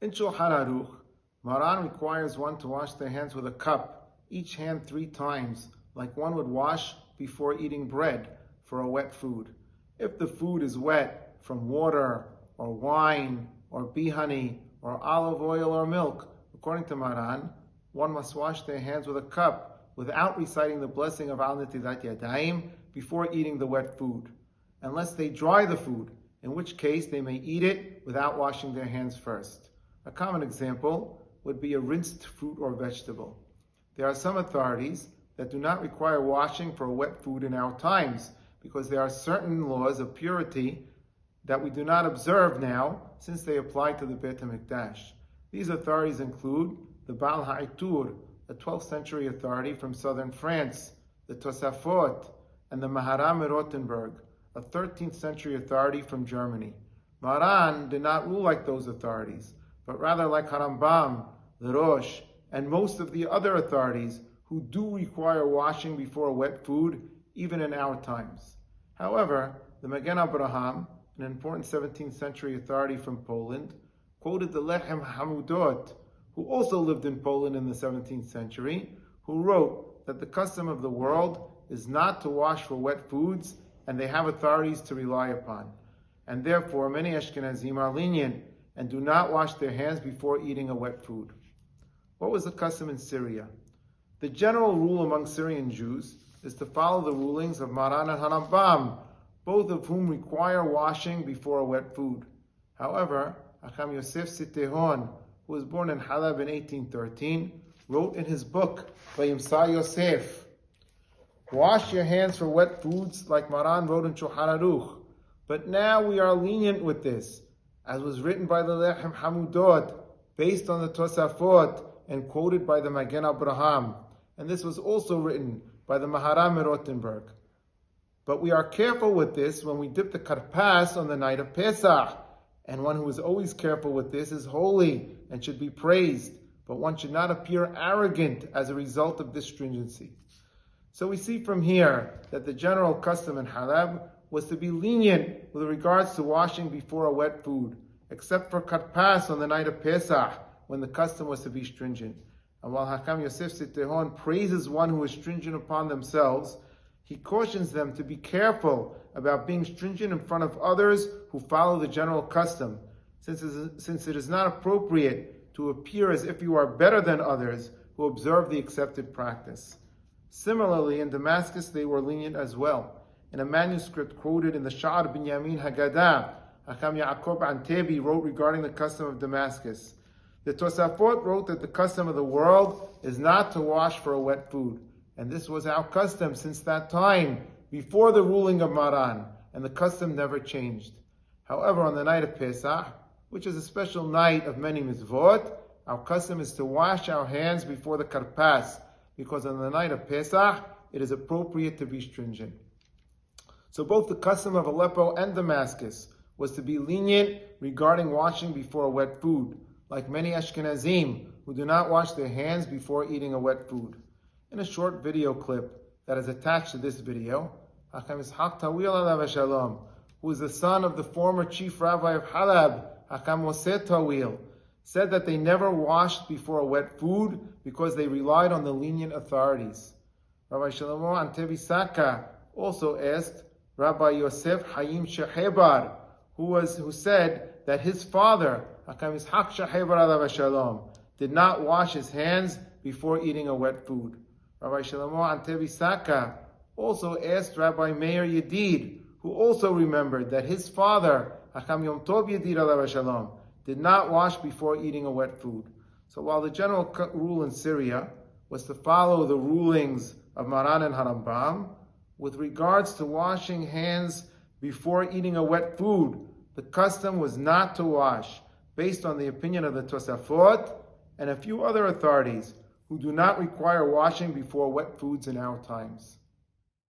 In Shulchan Aruch, Maran requires one to wash their hands with a cup, each hand 3 times, like one would wash before eating bread for a wet food. If the food is wet from water or wine or bee honey or olive oil or milk, according to Maran, one must wash their hands with a cup without reciting the blessing of Al Netilat Yadayim before eating the wet food, unless they dry the food, in which case they may eat it without washing their hands first. A common example would be a rinsed fruit or vegetable. There are some authorities that do not require washing for wet food in our times, because there are certain laws of purity that we do not observe now, since they apply to the Beit HaMikdash. These authorities include the Baal Ha'itur, a 12th century authority from southern France, the Tosafot, and the Maharam Rothenburg, a 13th century authority from Germany. Maran did not rule like those authorities, but rather like Harambam, the Rosh, and most of the other authorities who do require washing before wet food, even in our times. However, the Magen Abraham, an important 17th century authority from Poland, quoted the Lechem Hamudot, who also lived in Poland in the 17th century, who wrote that the custom of the world is not to wash for wet foods, and they have authorities to rely upon. And therefore, many Ashkenazim are lenient and do not wash their hands before eating a wet food. What was the custom in Syria? The general rule among Syrian Jews is to follow the rulings of Maran and Harambam, both of whom require washing before a wet food. However, Arking Joseph Harari, who was born in Halab in 1813, wrote in his book, Bemshka Yosef, wash your hands for wet foods like Maran wrote in Shulchan Aruch. But now we are lenient with this, as was written by the Lechem Hamudot, based on the Tosafot, and quoted by the Magen Abraham. And this was also written by the Maharam Rothenburg. But we are careful with this when we dip the karpas on the night of Pesach. And one who is always careful with this is holy and should be praised. But one should not appear arrogant as a result of this stringency. So we see from here that the general custom in Halab was to be lenient with regards to washing before a wet food, except for karpas on the night of Pesach, when the custom was to be stringent. And while Arking Joseph Harari praises one who is stringent upon themselves, he cautions them to be careful about being stringent in front of others who follow the general custom, since it is not appropriate to appear as if you are better than others who observe the accepted practice. Similarly, in Damascus they were lenient as well. In a manuscript quoted in the Sha'ar Binyamin Haggadah, Hacham Yaakov Antebi wrote regarding the custom of Damascus. The Tosafot wrote that the custom of the world is not to wash for a wet food. And this was our custom since that time, before the ruling of Maran, and the custom never changed. However, on the night of Pesach, which is a special night of many mitzvot, our custom is to wash our hands before the karpas, because on the night of Pesach, it is appropriate to be stringent. So both the custom of Aleppo and Damascus was to be lenient regarding washing before a wet food, like many Ashkenazim who do not wash their hands before eating a wet food. In a short video clip that is attached to this video, Rabbi Yishak Tawil, who is the son of the former chief rabbi of Halab, Rabbi Mosseri, said that they never washed before a wet food because they relied on the lenient authorities. Rabbi Shlomo Antevi Saka also asked Rabbi Yosef Hayim Shehebar, who said that his father, Rabbi Yitzhak Shehebar alav shalom, did not wash his hands before eating a wet food. Rabbi Shlomo Antevi Saka also asked Rabbi Meir Yedid, who also remembered that his father, Hacham Yom Tov Yedid alav shalom, did not wash before eating a wet food. So while the general rule in Syria was to follow the rulings of Maran and Harambam, with regards to washing hands before eating a wet food, the custom was not to wash, based on the opinion of the Tosafot and a few other authorities who do not require washing before wet foods in our times.